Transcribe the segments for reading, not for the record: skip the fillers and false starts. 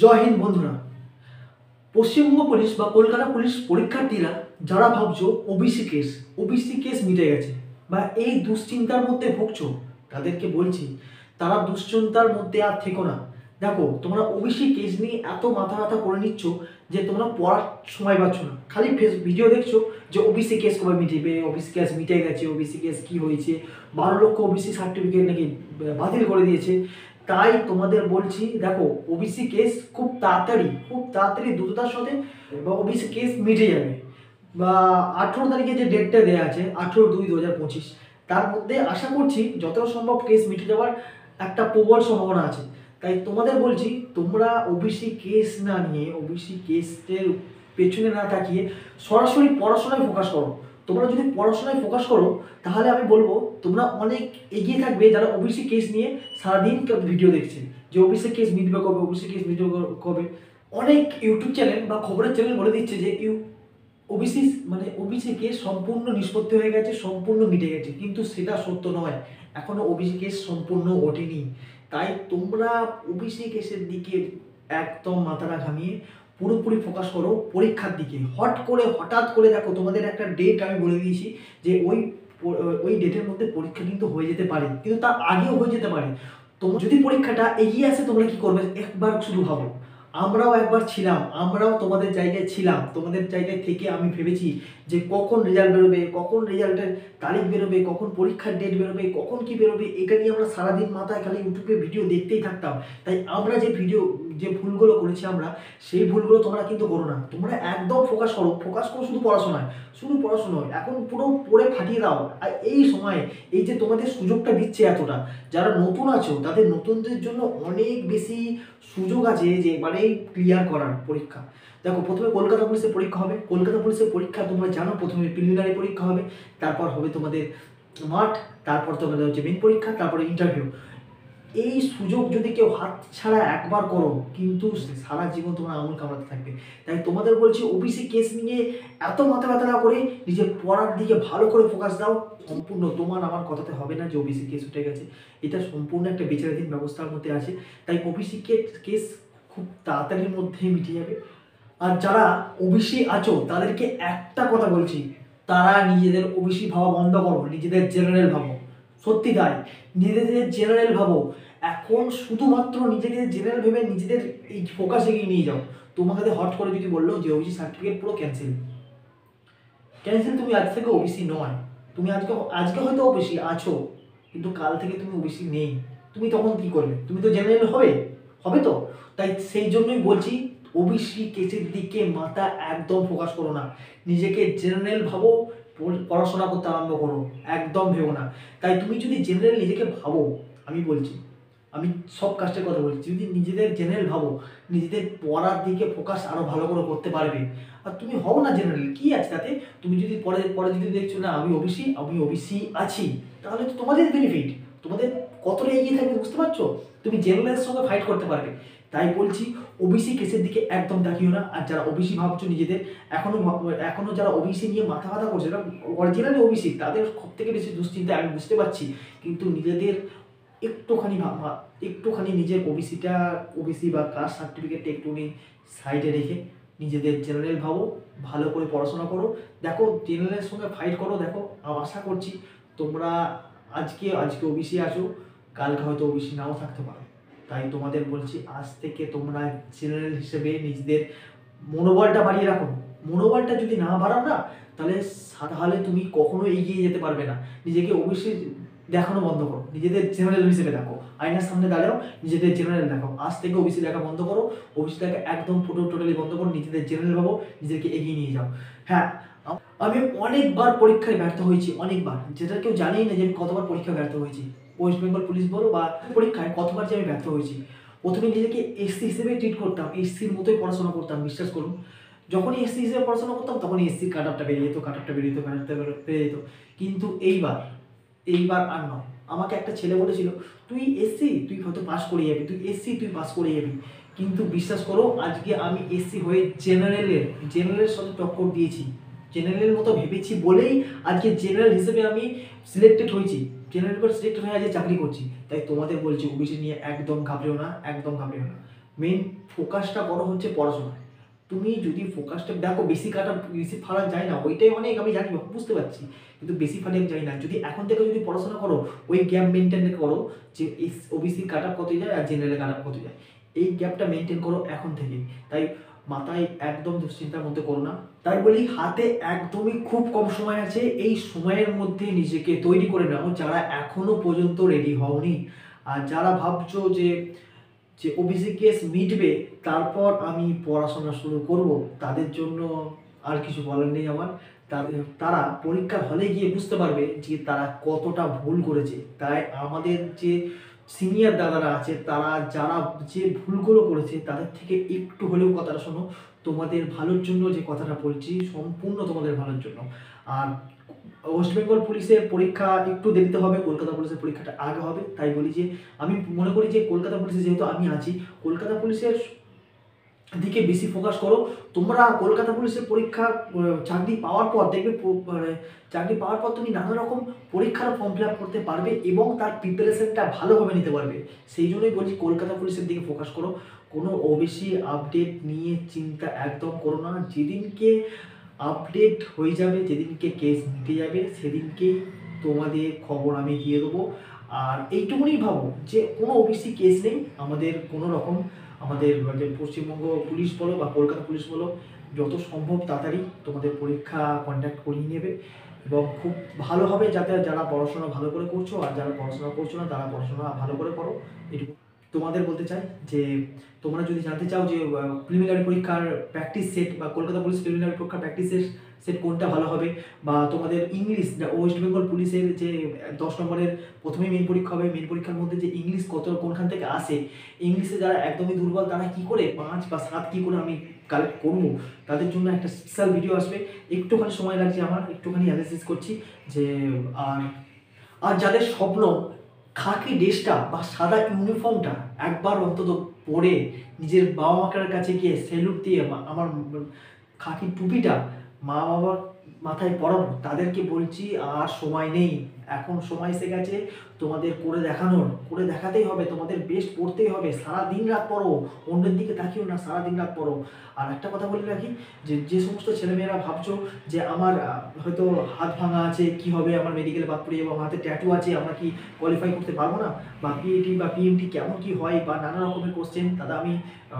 জয় হিন্দ বন্ধুরা। পশ্চিমবঙ্গ পুলিশ বা কলকাতা পুলিশ পরীক্ষার্থীরা যারা ভাবছো ওবিসি কেস মিটে গেছে বা এই দুশ্চিন্তার মধ্যে ভুগছো, তাদেরকে বলছি তারা দুশ্চিন্তার মধ্যে আর থেকো না। দেখো, তোমরা ওবিসি কেস নিয়ে এত মাথা ব্যথা করে নিচ্ছ যে তোমরা পড়ার সময় পাচ্ছ না, খালি ভিডিও দেখছো যে ওবিসি কেস কবে মিটবে, ওবিসি কেস মিটে গেছে, ওবিসি কেস কি হয়েছে, 12 লক্ষ ওবিসি সার্টিফিকেট নাকি বাতিল করে দিয়েছে। তাই তোমাদের বলছি, দেখো ওবিসি কেস খুব তাড়াতাড়ি দ্রুততার সাথে ওবিসি কেস মিটে যাবে। বা 18 তারিখে যে ডেটটা দেওয়া আছে 18/2/2025, তার মধ্যে আশা করছি যতটা সম্ভব কেস মিটে যাওয়ার একটা প্রবল সম্ভাবনা আছে। তাই তোমাদের বলছি, তোমরা ওবিসি কেস না নিয়ে, ওবিসি কেসের পেছনে না তাকিয়ে সরাসরি পড়াশোনায় ফোকাস করো। তোমরা যদি পড়াশোনায় ফোকাস করো তাহলে আমি বলবো তোমরা অনেক এগিয়ে থাকবে, যারা ওবিসি কেস নিয়ে সারাদিন ভিডিও দেখছে যে ওবিসি কেস মিটবে কবে, ওবিসি কেস মিটবে কবে। অনেক ইউটিউব চ্যানেল বা খবরের চ্যানেল বলে দিচ্ছে যে ওবিসি কেস সম্পূর্ণ নিষ্পত্তি হয়ে গেছে, সম্পূর্ণ মিটে গেছে, কিন্তু সেটা সত্য নয়। এখনো ওবিসি কেস সম্পূর্ণ ওঠেনি। তাই তোমরা ওবিসি কেসের দিকে একদম মাথাটা ঘামিয়ে পুরোপুরি ফোকাস করো পরীক্ষার দিকে। হঠাৎ করে দেখো, তোমাদের একটা ডেট আমি বলে দিয়েছি যে ওই ডেটের মধ্যে পরীক্ষা কিন্তু হয়ে যেতে পারে, কিন্তু তার আগেও হয়ে যেতে পারে। তোমার যদি পরীক্ষাটা এগিয়ে আসে, তোমরা কি করবে একবার শুধু ভাবো। আমরাও একবার ছিলাম, আমরাও তোমাদের জায়গায় ছিলাম, তোমাদের জায়গায় থেকে আমি ভেবেছি যে কখন রেজাল্ট বেরোবে, কখন রেজাল্টের তারিখ বেরোবে, কখন পরীক্ষার ডেট বেরোবে, কখন কি বেরোবে, এটা নিয়ে আমরা সারাদিন মাথায় খালি ইউটিউবে ভিডিও দেখতেই থাকতাম। তাই আমরা যে ভুলগুলো করেছি আমরা, সেই ভুলগুলো তোমরা কিন্তু করো না। তোমরা একদম ফোকাস করো শুধু পড়াশোনায়, এখন পুরো পড়ে ফাটিয়ে দাও। আর এই সময় এই যে তোমাদের সুযোগটা দিচ্ছে এতটা, যারা নতুন আছো তাদের নতুনদের জন্য অনেক বেশি সুযোগ আছে যে মানে ক্লিয়ার করার পরীক্ষা। দেখো, প্রথমে কলকাতা পুলিশের পরীক্ষা হবে। কলকাতা পুলিশের পরীক্ষা তোমরা জানো, প্রথমে প্রিলিমিনারি পরীক্ষা হবে, তারপর হবে তোমাদের মাঠ, তারপর তোমাদের হচ্ছে মেইন পরীক্ষা, তারপরে ইন্টারভিউ। এই সুযোগ যদি কেউ হাত ছাড়া একবার করো, কিন্তু সারা জীবন তোমার আঙুল কামড়াতে থাকবে। তাই তোমাদের বলছি, ওবিসি কেস নিয়ে এত মাথা ব্যথা না করে নিজের পড়ার দিকে ভালো করে ফোকাস দাও। সম্পূর্ণ তোমার আমার কথাতে হবে না যে ওবিসি কেস উঠে গেছে, এটা সম্পূর্ণ একটা বিচারাধীন ব্যবস্থার মধ্যে আছে। তাই ওবিসি কেস খুব তাড়াতাড়ির মধ্যে মিটে যাবে। আর যারা ওবিসি আছো তাদেরকে একটা কথা বলছি, তারা নিজেদের ওবিসি ভাবা বন্ধ করো, নিজেদের জেনারেল ভাবো। সত্যি তাই, নিজেদের জেনারেল ভাবো। এখন শুধুমাত্র নিজেদের জেনারেল ভেবে নিজেদের এই ফোকাস এগিয়ে নিয়ে যাও। তোমাকে হট করে যদি বললো যে ওবিসি সার্টিফিকেট পুরো ক্যান্সেল, তুমি আজ থেকে ওবিসি নয়। তুমি আজকে হয়তো ওবিসি আছো, কিন্তু কাল থেকে তুমি ওবিসি নেই। তুমি তখন কি করবে? তুমি তো জেনারেল হবে তো। তাই সেই জন্যই বলছি, ওবিসি কেসের দিকে মাথা একদম ফোকাস করো না, নিজেকে জেনারেল ভাবো, পড়াশোনা করতে আরম্ভ করো, একদম ভেবো না। তাই তুমি যদি জেনারেল নিজেকে ভাবো, আমি সব কাস্টের কথা বলছি, যদি নিজেদের জেনারেল ভাবো, নিজেদের পড়ার দিকে ফোকাস আরো ভালো করে করতে পারবে। আর তুমি হও না জেনারেল, কি আছে তাতে? তুমি যদি পরে পরে যদি দেখছো না আমি ওবিসি আছি, তাহলে তো তোমাদের বেনিফিট, তোমাদের কতটা এগিয়ে থাকবে বুঝতে পারছো? তুমি জেনারেলের সঙ্গে ফাইট করতে পারবে। তাই বলছি, ওবিসি কেসের দিকে একদম তাকিও না। আর যারা ওবিসি ভাবছো নিজেদের, এখনো যারা ওবিসি নিয়ে মাথা ব্যথা করছে, যারা অরিজিনালি ওবিসি, তাদের সব থেকে বেশি দুশ্চিন্তা আমি বুঝতে পারছি। কিন্তু নিজেদের একটুখানি নিজের ওবিসি বা কাস্ট সার্টিফিকেটটা একটুখানি সাইডে রেখে নিজেদের জেনারেল ভাবো, ভালো করে পড়াশোনা করো। দেখো, জেনারেলের সঙ্গে ফাইট করো। দেখো, আশা করছি তোমরা আজকে ওবিসি আছো, কালকে হয়তো ওবিসি নাও থাকতে পারো। তাই তোমাদের বলছি, আজ থেকে তোমরা জেনারেল হিসেবে নিজেদের মনোবলটা বাড়িয়ে রাখো। মনোবলটা যদি না বাড়াও না, তাহলে তুমি কখনো এগিয়ে যেতে পারবে না। নিজেকে ওবিসি দেখানো বন্ধ করো, নিজেদের জেনারেল হিসেবে দেখো। আয়নার সামনে দাঁড়াও, নিজেদের জেনারেল দেখো। আজ থেকে ওবিসি দেখা বন্ধ করো, ওবিসি দেখা একদম টোটালি বন্ধ করো, নিজেদের জেনারেল ভাবো, নিজেদেরকে এগিয়ে নিয়ে যাও। হ্যাঁ, আমি অনেকবার পরীক্ষায় ব্যর্থ হয়েছি, অনেকবার, যেটা কেউ জানেই না যে আমি কতবার পরীক্ষায় ব্যর্থ হয়েছি। ওয়েস্ট বেঙ্গল পুলিশ বলো বা পরীক্ষায় কতবার যে আমি ব্যর্থ হয়েছি। প্রথমে নিজেকে এসসি হিসেবে ট্রিট করতাম, এসসির মতোই পড়াশোনা করতাম, বিশ্বাস করুন। যখনই এসসি হিসেবে পড়াশোনা করতাম তখনই এসসির কাট আপটা বেরিয়ে যেত। কিন্তু এইবার আর নয়। আমাকে একটা ছেলে বলেছিল, তুই এসসি, তুই হয়তো পাস করে যাবি, তুই পাস করে যাবি। কিন্তু বিশ্বাস করো, আজকে আমি এসসি হয়ে জেনারেলের সাথে টক্কর দিয়েছি। জেনারেলের মতো ভেবেছি বলেই আজকে জেনারেল হিসেবে আমি সিলেক্টেড হয়েছি। জেনারেল সিলেক্টেড হয়ে আজকে চাকরি করছি। তাই তোমাদের বলছি, ওবিসি নিয়ে একদম ঘাবড়েও না। মেন ফোকাসটা করো হচ্ছে পড়াশোনায়। তুমি যদি ফোকাসটা দেখো, বেশি ফারাক যায় না, ওইটাই অনেক আমি জানি, বুঝতে পারছি, কিন্তু বেশি ফারাক যায় না। যদি এখন থেকে যদি পড়াশোনা করো, ওই গ্যাপ মেনটেন করো যে ওবিসি কাট অফ কত যায় আর জেনারেল কাট অফ কত যায়, এই গ্যাপটা মেনটেন করো এখন থেকে। তাই মাথায় একদম দুশ্চিন্তার মধ্যে করো না। তাই বলি, হাতে একদমই খুব কম সময় আছে, এই সময়ের মধ্যে নিজেকে তৈরি করে নাও যারা এখনো পর্যন্ত রেডি হওনি। আর যারা ভাবছো যে যে ওবিসি কেস মিটবে তারপর আমি পড়াশোনা শুরু করব, তাদের জন্য আর কিছু বলার নেই আমার। তারা পরীক্ষার হলে গিয়ে বুঝতে পারবে যে তারা কতটা ভুল করেছে। তাই আমাদের যে সিনিয়র দাদারা আছে, তারা যারা যে ভুলগুলো করেছে তাদের থেকে একটু হলেও কথাটা শোনো। তোমাদের ভালোর জন্য যে কথাটা বলছি, সম্পূর্ণ তোমাদের ভালোর জন্য। আর ওয়েস্ট বেঙ্গল পুলিশের পরীক্ষা একটু দেরিতে হবে, কলকাতা পুলিশের পরীক্ষাটা আগে হবে। তাই বলি যে আমি মনে করি যে কলকাতা পুলিশে যেহেতু আমি আছি, কলকাতা পুলিশের দিকে বেশি ফোকাস করো। তোমরা কলকাতা পুলিশের পরীক্ষা চাকরি পাওয়ার পর দেখবে, মানে চাকরি পাওয়ার পর তুমি নানা রকম পরীক্ষার ফর্ম ফিল আপ করতে পারবে এবং তার প্রিপারেশনটা ভালোভাবে নিতে পারবে। সেই জন্যই বলছি কলকাতা পুলিশের দিকে ফোকাস করো। কোনো ওবিসি আপডেট নিয়ে চিন্তা একদম করো না। যেদিনকে আপডেট হয়ে যাবে, যেদিনকে কেস মিটে যাবে, সেদিনকেই তোমাদের খবর আমি দিয়ে দেবো। আর এইটুকুনি ভাবো যে কোনো ওবিসি কেস নেই আমাদের কোনো রকম। আমাদের মানে পশ্চিমবঙ্গ পুলিশ বলো বা কলকাতা পুলিশ বলো, যত সম্ভব তাড়াতাড়ি তোমাদের পরীক্ষা কন্ডাক্ট করিয়ে নেবে এবং খুব ভালো হবে, যাতে যারা পড়াশোনা ভালো করে করছো আর যারা পড়াশোনা করছো না তারা পড়াশোনা ভালো করে করো। এটুকু তোমাদের বলতে চাই। যে তোমরা যদি জানতে চাও যে প্রিলিমিনারি পরীক্ষার প্র্যাকটিস সেট বা কলকাতা পুলিশ প্রিলিমিনারি পরীক্ষার প্র্যাকটিসের সেট কোনটা ভালো হবে, বা তোমাদের ইংলিশ ওয়েস্ট বেঙ্গল পুলিশের যে 10 নম্বরের প্রথমেই মেন পরীক্ষা হবে, মেন পরীক্ষার মধ্যে যে ইংলিশ কোনখান থেকে আসে, ইংলিশে যারা একদমই দুর্বল তারা কি করে 5 বা 7 কি করে আমি কালেক্ট করবো, তাদের জন্য একটা স্পেশাল ভিডিও আসবে। একটুখানি সময় লাগছে আমার, একটুখানি অ্যানালিসিস করছি যে আর আর যাদের স্বপ্ন খাকি ড্রেসটা বা সাদা ইউনিফর্মটা একবার অন্তত পরে নিজের বাবা মার কাছে গিয়ে সেলুট দিয়ে আমার খাকি টুপিটা মা বাবার মাথায় পরাবো, তাদেরকে বলছি আর সময় নেই। এখন সময় এসে গেছে তোমাদের করে দেখানোর, করে দেখাতেই হবে, তোমাদের বেস্ট করতেই হবে। সারা দিন রাত পড়ো, অন্যের দিকে তাকিও না, সারা দিন রাত পড়ো। আর একটা কথা বলে রাখি, যে যে সমস্ত ছেলেমেয়েরা ভাবছো যে আমার হয়তো হাত ভাঙা আছে, কি হবে, আমার মেডিকেলে বাদ পড়ে যাবো, আমার হাতে ট্যাটু আছে, আমরা কি কোয়ালিফাই করতে পারবো না, বা পিএটি বা পিএমটি কেমন কি হয়, বা নানা রকমের কোশ্চেন, দাদা আমি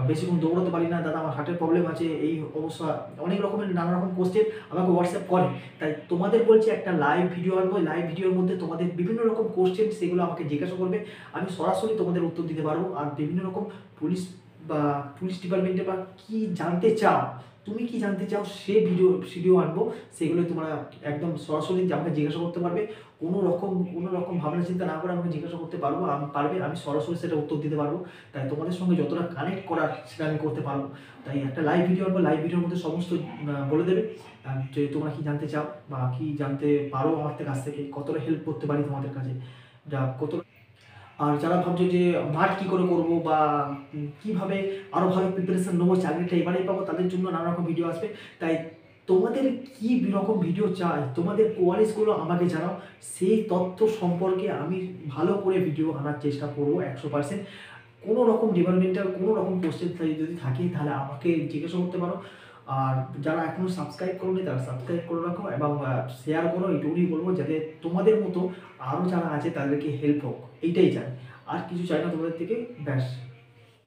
বেশিক্ষণ দৌড়াতে পারি না, দাদা আমার হার্টের প্রবলেম আছে, এই অবস্থা, অনেক রকমের নানা রকম কোশ্চেন আমাকে হোয়াটসঅ্যাপ করে। তাই তোমাদের বলছি একটা লাইভ ভিডিও আনবো, লাইভ ভিডিওর মধ্যে তোমাদের বিভিন্ন রকম কোশ্চেন সেগুলো আমাকে জিজ্ঞাসা করবে, আমি সরাসরি তোমাদের উত্তর দিতে পারবো। আর বিভিন্ন রকম পুলিশ বা পুলিশ ডিপার্টমেন্টে বা কি জানতে চাও, তুমি কি জানতে চাও, সে ভিডিও আনবো, সেগুলো তোমরা একদম সরাসরি আমাকে জিজ্ঞাসা করতে পারবে। কোনো রকম ভাবনা চিন্তা না করে আমাকে জিজ্ঞাসা করতে পারবো, আমি সরাসরি সেটা উত্তর দিতে পারবো। তাই তোমাদের সঙ্গে যতটা কানেক্ট করার সেটা আমি করতে পারবো। তাই একটা লাইভ ভিডিও আনবো, লাইভ ভিডিওর মধ্যে সমস্ত বলে দেবে যে তোমরা কি জানতে চাও বা কি জানতে পারো আমার কাছ থেকে, কতটা হেল্প করতে পারি তোমাদের কাছে, যা কত। আর যারা ভাবছো যে মাঠ কী করে করবো বা কীভাবে আরও ভালো প্রিপারেশন নেবো, চাকরিটা এবারেই পাবো, তাদের জন্য নানা রকম ভিডিও আসবে। তাই তোমাদের কী রকম ভিডিও চাই, তোমাদের কোয়ারিজগুলো আমাকে জানাও, সেই তথ্য সম্পর্কে আমি ভালো করে ভিডিও আনার চেষ্টা করবো 100%। কোনো রকম ডিপার্টমেন্টাল কোনো রকম কোশ্চেন যদি থাকে তাহলে আমাকে জিজ্ঞাসা করতে পারো। আর যারা এখনও সাবস্ক্রাইব করোনি তারা সাবস্ক্রাইব করে রাখো এবং শেয়ার করো, এইটুকুই বলবো, যাতে তোমাদের মতো আরও যারা আছে তাদেরকে হেল্প হোক, এইটাই চাই, আর কিছু চাই না তোমাদের থেকে। ব্যাস।